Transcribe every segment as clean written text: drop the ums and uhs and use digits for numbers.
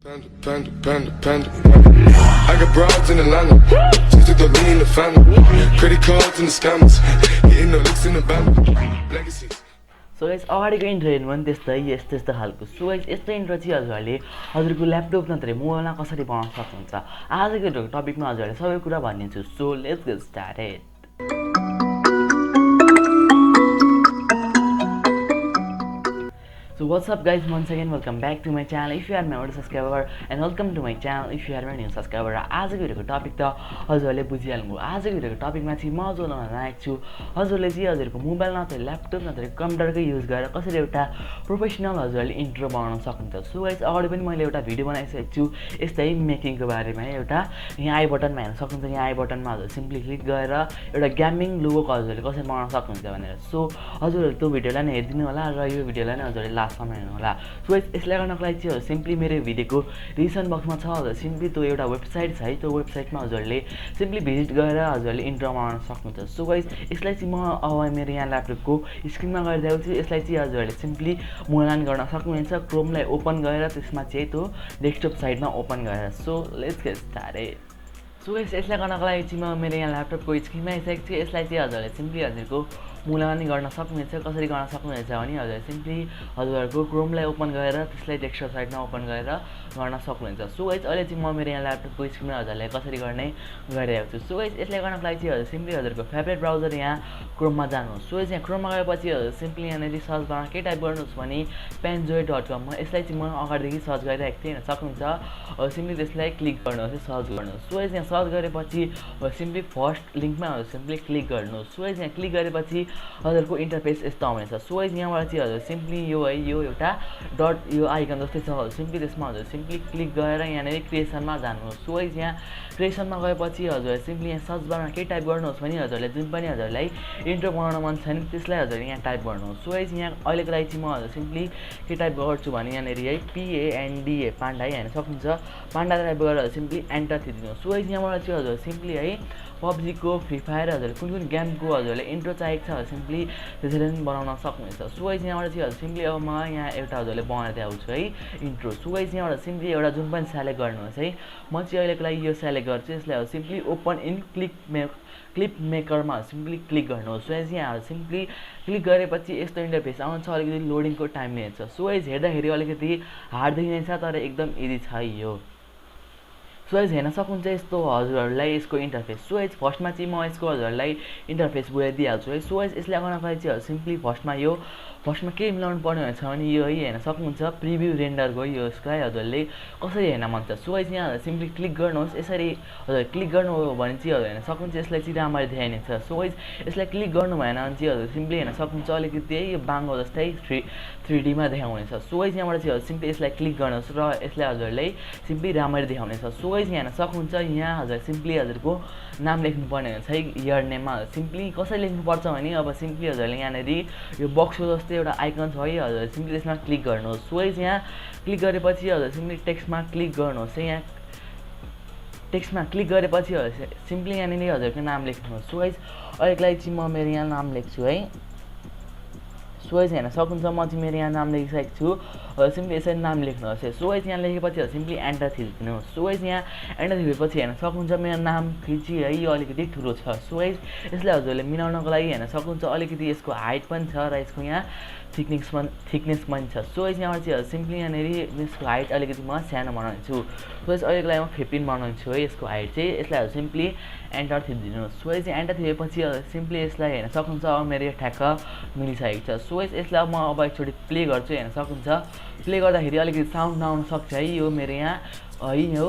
I got broads in Atlanta, just took the lean in the family, credit cards and the scammers, hitting the licks in the band, legacies. So guys अगाडिको इन्ट्रोमा पनि त्यस्तै यस्तो खालको so guys यस्तो intro चाहिँ हजुरहरूले हजुरको laptop नत्र मोबाइलमा कसरी बनाउन सक्नुहुन्छ आजको भिडियोको टपिकमा हजुरहरूले सबै कुरा भनिदिन्छु so let's get started So what's up guys, once again welcome back to my channel. If you are my old subscriber and welcome to my channel if you are my new subscriber. आजको भिडियोको topic त हजुरहरूले बुझिहाल्नुभयो। आजको भिडियोको टपिकमा चाहिँ म जोड्न लागेको छु हजुरले चाहिँ हजुरको मोबाइल नत्र ल्यापटप नत्र कम्प्युटरकै युज गरेर कसरी एउटा प्रोफेसनल हजुरले इन्ट्रो बनाउन सक्नुहुन्छ। सो गाइस अगाडि पनि मैले एउटा भिडियो बनाइसकेको छु यस्तै मेकिङको बारेमा एउटा यहाँ आई बटनमा हेर्न सक्नुहुन्छ। यहाँ आई बटनमा हजुर सिम्पली क्लिक गरेर एउटा गेमिङ लोगोको हजुरले कसरी बनाउन सक्नुहुन्छ भनेर। सो हजुरहरूले त्यो भिडियोलाई नै हेरिदिनु होला र यो भिडियोलाई नै हजुरले लास्टसम्म हेर्नु होला। सो यसलाई गर्नको लागि चाहिँ सिम्पली मेरो भिडियोको डिस्क्रिप्सन बक्समा छ हजुर सिम्पली त्यो एउटा वेबसाइट छ है त्यो वेबसाइटमा हजुरले सिम्पली भिजिट गरेर हजुरले इन्ट्रो बनाउन सक्नुहुन्छ। सो गाइस यसलाई चाहिँ म अब मेरो यहाँ ल्यापटपको स्क्रिनमा गरिदिएको छु। यसलाई चाहिँ हजुरहरूले सिम्पली मूल्याङ्कन गर्न सक्नुहुन्छ क्रोमलाई ओपन गरेर त्यसमा चाहिँ त्यो डेस्कटप साइडमा ओपन गरेर। So let's get started. So guys यसलाई गर्नको लागि चाहिँ म मेरो यहाँ ल्यापटपको स्क्रिनमा आइसकेको छु। यसलाई चाहिँ हजुरले सिम्पली हजुरको मूल्याङ्कन गर्न सक्नुहुन्छ। कसरी गर्न सक्नुहुन्छ भने हजुर सिम्पली हजुरहरूको क्रोमलाई ओपन गरेर त्यसलाई डेस्कटप साइडमा ओपन गरेर गर्न सक्नुहुन्छ। सो गाइस अहिले चाहिँ म मेरो यहाँ ल्यापटपको स्क्रिनमा हजुरलाई कसरी गर्ने गरिरहेको छु। सो गाइस यसलाई गर्नको लागि चाहिँ हजुर सिम्पली हजुरको फेभरेट ब्राउजर यहाँ क्रोममा जानुहोस्। सो यहाँ क्रोममा गएपछि हजुर सिम्पली यहाँनिर सर्च बारमा के टाइप गर्नुहोस् भने penjoy.com यसलाई चाहिँ म अगाडिदेखि सर्च गरिरहेको थिएँ हेर्न सक्नुहुन्छ। सिम्पली त्यसलाई क्लिक गर्नुहोस् सर्च गर्नुहोस्। सो यहाँ सर्च गरेपछि सिम्पली फर्स्ट लिङ्कमा हजुर सिम्पली क्लिक गर्नुहोस्। सो यहाँ क्लिक गरेपछि हजुरको इन्टरफेस यस्तो आउनेछ। सो यहाँबाट चाहिँ हजुर सिम्पली यो है यो एउटा डट यो आइकन जस्तै छ हजुर सिम्पली त्यसमा हजुर सिम्पली क्लिक गरेर यहाँनिर क्रिएसनमा जानुहोस्। सो यहाँ क्रिएसनमा गएपछि हजुर सिम्पली यहाँ सर्च बारमा के टाइप गर्नुहोस् भने हजुरले जुन पनि हजुरलाई इन्ट्रो बनाउन मन छ नि त्यसलाई हजुर यहाँ टाइप गर्नुहोस्। सो यहाँ अहिलेको लागि चाहिँ म हजुर सिम्पली के टाइप गर्छु भने यहाँनिर है PANDA पान्डा है हेर्न सक्नुहुन्छ। पान्डा टाइप गरेर सिम्पली एन्टर थिचिदिनुहोस्। सो यहाँबाट चाहिँ हजुर सिम्पली है पब्जीको फ्री फायर हजुर कुन गेमको हजुरले इन्ट्रो चाहिएको छ सिम्पली त्यसरी पनि बनाउन सक्नुहुन्छ। सो यहाँबाट चाहिँ हजुर सिम्पली अब म यहाँ एउटा हजुरले बनाएर देखाउँछु है इन्ट्रो। सो यहाँबाट सिम्पली एउटा जुन पनि सेलेक्ट गर्नुहोस् है म चाहिँ अहिलेको लागि यो सेलेक्ट गर्छु। यसलाई सिम्पली ओपन इन क्लिप मेकरमा सिम्पली क्लिक गर्नुहोस्। सो यहाँ सिम्पली क्लिक गरेपछि यस्तो इन्टरफेस आउँछ अलिकति लोडिङको टाइम लिन्छ। सो हेर्दाखेरि अलिकति हार्ड देखिन्छ तर एकदम इजी छ यो। सो हेर्न सक्नुहुन्छ यस्तो हजुरहरूलाई यसको इन्टरफेस। सो फर्स्टमा चाहिँ म यसको हजुरलाई इन्टरफेस बुझाइदिइहाल्छु है। सो यसलाई गर्नको लागि चाहिँ सिम्पली फर्स्टमा के मिलाउनु पर्ने हुन्छ भने यो है हेर्न सक्नुहुन्छ प्रिभ्यू रेन्डरको यो यसलाई हजुरले कसरी हेर्न मन छ। सो यहाँ सिम्पली क्लिक गर्नुहोस्। यसरी हजुर क्लिक गर्नुभयो भने चाहिँ हजुर हेर्न सक्नुहुन्छ यसलाई चाहिँ राम्ररी देखाइनेछ। सो यसलाई क्लिक गर्नु भएन भने चाहिँ हजुर सिम्पली हेर्न सक्नुहुन्छ अलिकति है यो बाङ्गो जस्तै 3D मा देखाउनेछ। सो यहाँबाट चाहिँ हजुर सिम्पली यसलाई क्लिक गर्नुहोस् र यसलाई हजुरले सिम्पली राम्ररी देखाउनेछ। सो यहाँ हेर्न सक्नुहुन्छ यहाँ हजुर सिम्पली हजुरको नाम लेख्नुपर्ने हुन्छ है इयर नेममा सिम्पली कसरी लेख्नुपर्छ भने अब सिम्पली हजुरले यहाँनिर यो बक्सको जस्तै एउटा आइकन छ है हजुर सिम्पली त्यसमा क्लिक गर्नुहोस्। सो यहाँ क्लिक गरेपछि हजुर सिम्पली टेक्स्टमा क्लिक गर्नुहोस्। यहाँ टेक्स्टमा क्लिक गरेपछि हजुर सिम्पली यहाँनिर हजुरको नाम लेख्नुहोस्। सो अहिलेको लागि चाहिँ म मेरो यहाँ नाम लेख्छु है। सो हेर्न सक्नुहुन्छ म चाहिँ मेरो यहाँ नाम लेखिसकेको छु। सिम्पली यसरी नाम लेख्नुहोस्। सो यहाँ लेखेपछि सिम्पली एन्टर थिचिदिनुहोस्। सो यहाँ एन्टर थिचेपछि हेर्न सक्नुहुन्छ मेरो नाम थिची है यो अलिकति ठुलो छ। सो यसलाई हजुरले मिलाउनको लागि हेर्न सक्नुहुन्छ अलिकति यसको हाइट पनि छ र यसको यहाँ थिकनेस पनि छ। सो यहाँबाट चाहिँ सिम्पली यहाँनिर यसको हाइट अलिकति म सानो बनाउँछु। सो अहिलेको लागि म 15 बनाउँछु है यसको हाइट चाहिँ। यसलाई सिम्पली एन्टर थिचिदिनुहोस्। सो एन्टर थिचेपछि सिम्पली यसलाई हेर्न सक्नुहुन्छ अब मेरो यो ठ्याक्क मिलिसकेको छ। सो यसलाई म अब एकचोटि प्ले गर्छु हेर्न सक्नुहुन्छ। प्ले गर्दाखेरि अलिकति साउन्ड नआउन सक्छ है यो मेरो यहाँ है यो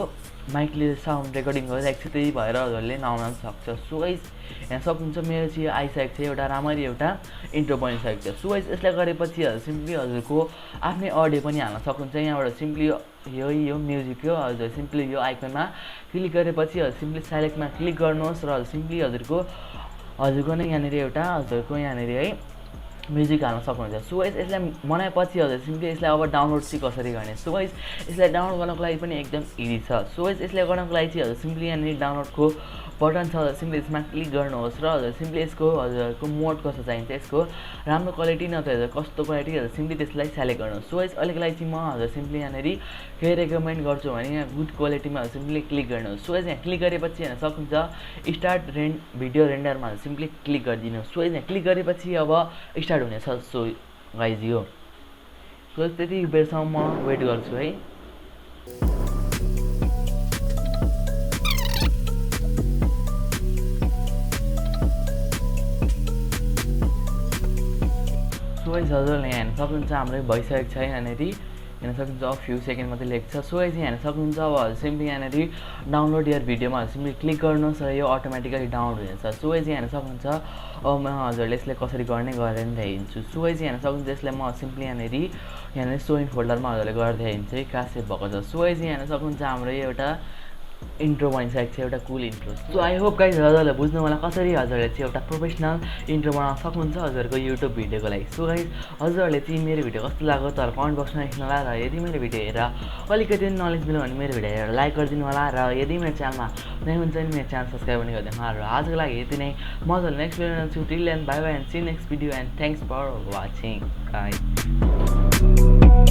माइकले साउन्ड रेकर्डिङ गरिरहेको छ त्यही भएर हजुरले नआउन सक्छ। सो हेर्न सक्नुहुन्छ मेरो चाहिँ आइसकेको छ एउटा राम्ररी एउटा इन्ट्रो बनिसकेको छ। सो यसलाई गरेपछि हजुर सिम्पली हजुरको आफ्नै अडियो पनि हाल्न सक्नुहुन्छ। यहाँबाट सिम्पली यो म्युजिक हो हजुर सिम्पली यो आइकनमा क्लिक गरेपछि हजुर सिम्पली सेलेक्टमा क्लिक गर्नुहोस् र सिम्पली हजुरको नै यहाँनिर एउटा हजुरको यहाँनिर है म्युजिक हाल्न सक्नुहुन्छ। सो गाइस यसलाई बनाएपछि हजुर सिम्पली यसलाई अब डाउनलोड चाहिँ कसरी गर्ने। सो गाइस यसलाई डाउनलोड गर्नको लागि पनि एकदम इजी छ। सो गाइस यसलाई गर्नको लागि चाहिँ हजुर सिम्पली यहाँनिर डाउनलोडको बटन छ, हजुर सिम्पली यसमा क्लिक गर्नुहोस् र हजुर सिम्पली यसको हजुरको मोड कस्तो चाहिन्छ, यसको राम्रो क्वालिटी नत्र हजुर कस्तो क्वालिटी हजुर सिम्पली त्यसलाई सेलेक्ट गर्नुहोस्। सो गाइस अहिलेको लागि चाहिँ म हजुर सिम्पली यहाँनिर के रेकमेन्ड गर्छु भने यहाँ गुड क्वालिटीमा हजुर सिम्पली क्लिक गर्नुहोस्। सो गाइस यहाँ क्लिक गरेपछि हेर्न सक्नुहुन्छ स्टार्ट भिडियो रेन्डरमा हजुर सिम्पली क्लिक गरिदिनुहोस्। सो गाइस यहाँ क्लिक गरेपछि अब स्टार्ट हुनेछ। सो गाइज यो सो त्यति बेरसम्म म वेट गर्छु है। सो गाइज हजुरले यहाँ हेर्न सक्नुहुन्छ हाम्रो भइसकेको छ यहाँनिर हेर्न सक्नुहुन्छ फ्यु सेकेन्ड मात्रै लेख्छ। सो गाइज यहाँ हेर्न सक्नुहुन्छ अब हजुर सिम्पली यहाँनिर डाउनलोड यर भिडियोमा सिम्पली क्लिक गर्नुहोस् र यो अटोमेटिकली डाउनलोड हुनेछ। सो गाइज यहाँ हेर्न सक्नुहुन्छ अब म हजुरले यसलाई कसरी गर्ने गरेर ल्याइदिन्छु। सो गाइज यहाँ हेर्न सक्नुहुन्छ यसलाई म सिम्पली यहाँनिर सो इन फोल्डरमा हजुरले गरेर ल्याइदिन्छु है, कहाँ सेभ भएको छ। सो गाइज यहाँ हेर्न सक्नुहुन्छ हाम्रो यो एउटा इन्ट्रो बनिसकेको छ, एउटा cool intro. So I hope guys हजुरले बुझ्नु होला कसरी हजुरले चाहिँ एउटा प्रोफेसनल इन्ट्रो बनाउन सक्नुहुन्छ हजुरको युट्युब भिडियोको लागि। सो गाइज हजुरहरूले चाहिँ मेरो भिडियो कस्तो लाग्यो तर कमेन्ट बक्समा लेख्नु होला र यदि मेरो भिडियो हेरेर अलिकति नलेज मिल्यो भने मेरो भिडियो हेरेर लाइक गरिदिनु होला र यदि मेरो च्यानलमा नयाँ हुन्छ भने मेरो च्यानल सब्सक्राइब पनि गरिदिनु होला। र आजको लागि यति नै, म हजुरलाई नेक्स्ट भिडियोमा छु। Till then bye bye and see next video and thanks for watching guys.